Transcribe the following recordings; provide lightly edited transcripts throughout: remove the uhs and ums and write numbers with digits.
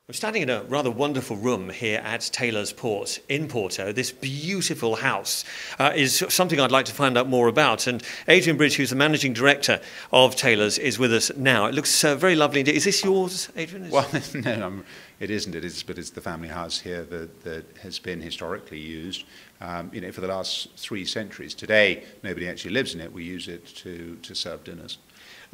I'm standing in a rather wonderful room here at Taylor's Port in Porto. This beautiful house is something I'd like to find out more about. And Adrian Bridge, who's the managing director of Taylor's, is with us now. It looks very lovely indeed. Is this yours, Adrian? Well, no, it isn't. But it's the family house here that has been historically used, for the last 3 centuries. Today, nobody actually lives in it. We use it to serve dinners.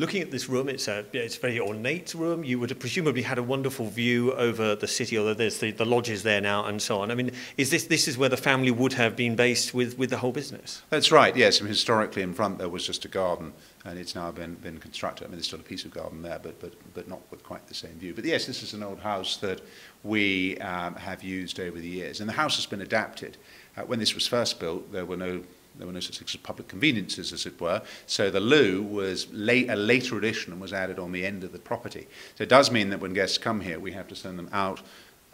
Looking at this room, it's a very ornate room. You would have presumably had a wonderful view over the city, although there's the lodges there now and so on. I mean, this is where the family would have been based with the whole business? That's right, yes. Historically in front there was just a garden, and it's now been constructed. I mean, there's still a piece of garden there, but not with quite the same view. But yes, this is an old house that we have used over the years. And the house has been adapted. When this was first built, there were no such things as public conveniences, as it were. So the loo was a later addition and was added on the end of the property. So it does mean that when guests come here, we have to send them out,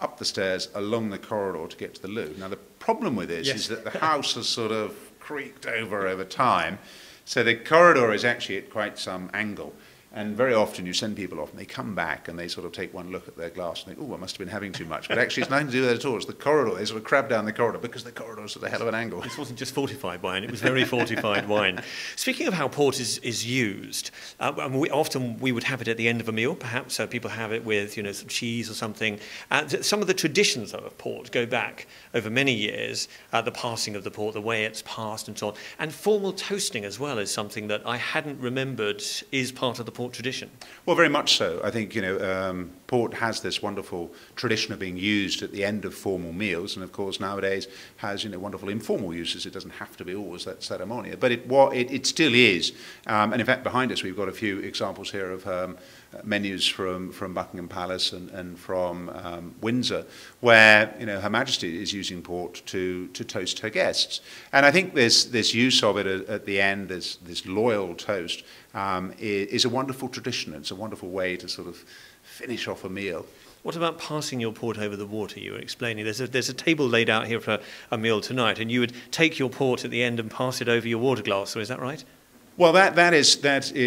up the stairs, along the corridor to get to the loo. Now, the problem with this is that the house has sort of creaked over time. So the corridor is actually at quite some angle. And very often you send people off and they come back and they sort of take one look at their glass and think, oh, I must have been having too much. But actually it's nothing to do with that at all. It's the corridor. They sort of crab down the corridor because the corridor is at a hell of an angle. This wasn't just fortified wine, it was very fortified wine. Speaking of how port is used, often we would have it at the end of a meal, perhaps people have it with some cheese or something. Some of the traditions of port go back over many years, the passing of the port, the way it's passed and so on. And formal toasting as well is something that I hadn't remembered is part of the port tradition. Well, very much so. I think, port has this wonderful tradition of being used at the end of formal meals, and of course nowadays has, wonderful informal uses. It doesn't have to be always that ceremonial, but it still is. And in fact, behind us we've got a few examples here of menus from Buckingham Palace and from Windsor, where Her Majesty is using port to toast her guests. And I think this use of it at the end, this loyal toast, is a wonderful tradition. It's a wonderful way to sort of finish off a meal. What about passing your port over the water? You were explaining there's a table laid out here for a meal tonight, and you would take your port at the end and pass it over your water glass. So is that right? Well, that is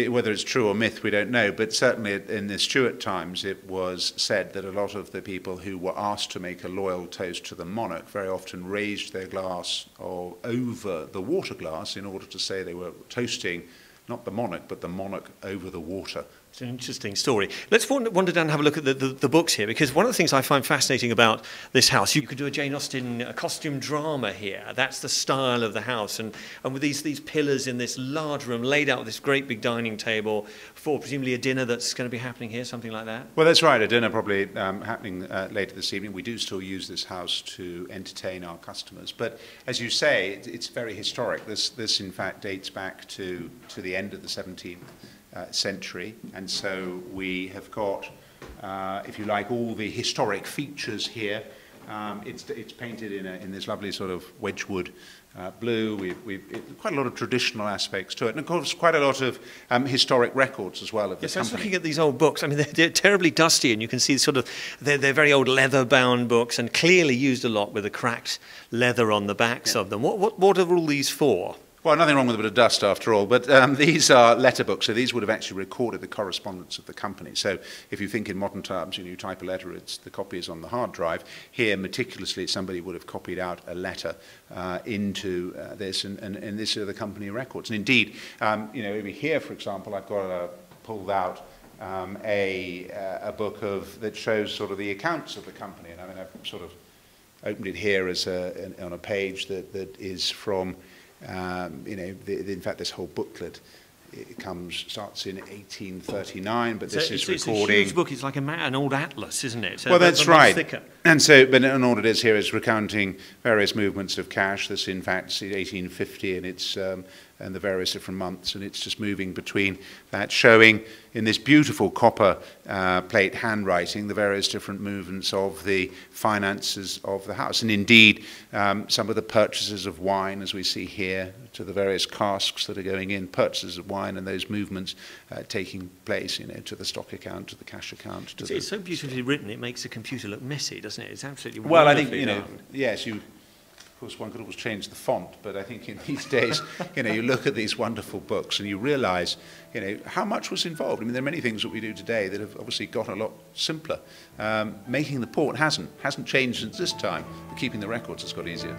whether it's true or myth, we don't know. But certainly in the Stuart times, it was said that a lot of the people who were asked to make a loyal toast to the monarch very often raised their glass over the water glass in order to say they were toasting not the monarch, but the monarch over the water. It's an interesting story. Let's wander down and have a look at the books here, because one of the things I find fascinating about this house, you could do a Jane Austen costume drama here. That's the style of the house, and with these pillars in this large room laid out with this great big dining table for presumably a dinner that's going to be happening here, something like that. Well, that's right, a dinner probably happening later this evening. We do still use this house to entertain our customers, but as you say, it's very historic. This in fact dates back to the end of the 17th century, and so we have got, if you like, all the historic features here. It's painted in this lovely sort of Wedgwood blue. We've quite a lot of traditional aspects to it, and of course quite a lot of historic records as well of the company. I was looking at these old books. I mean, they're terribly dusty, and you can see sort of they're very old leather-bound books, and clearly used a lot with the cracked leather on the backs of them. What are all these for? Well, nothing wrong with a bit of dust after all, but these are letter books, so these would have actually recorded the correspondence of the company. So if you think in modern terms, you type a letter, the copy is on the hard drive. Here, meticulously, somebody would have copied out a letter into this, and this are the company records. And indeed, over here, for example, I've got pulled out a book that shows sort of the accounts of the company, and I mean, I've sort of opened it here as on a page that is from in fact, this whole booklet starts in 1839, but this is recording. It's a huge book. It's like an old atlas, isn't it? Well, that's right. Thicker. And so, but all it is here is recounting various movements of cash. This, in fact, is 1850, and it's and the various different months, and it's just moving between that, showing in this beautiful copper plate handwriting the various different movements of the finances of the house. And indeed, some of the purchases of wine, as we see here, to the various casks that are going in, purchases of wine and those movements taking place, to the stock account, to the cash account. It's so beautifully written, it makes the computer look messy, doesn't it? It's absolutely well, I think, done. yes, Of course, one could always change the font, but I think in these days, you look at these wonderful books and you realise, how much was involved. I mean, there are many things that we do today that have obviously got a lot simpler. Making the port hasn't changed since this time, but keeping the records has got easier.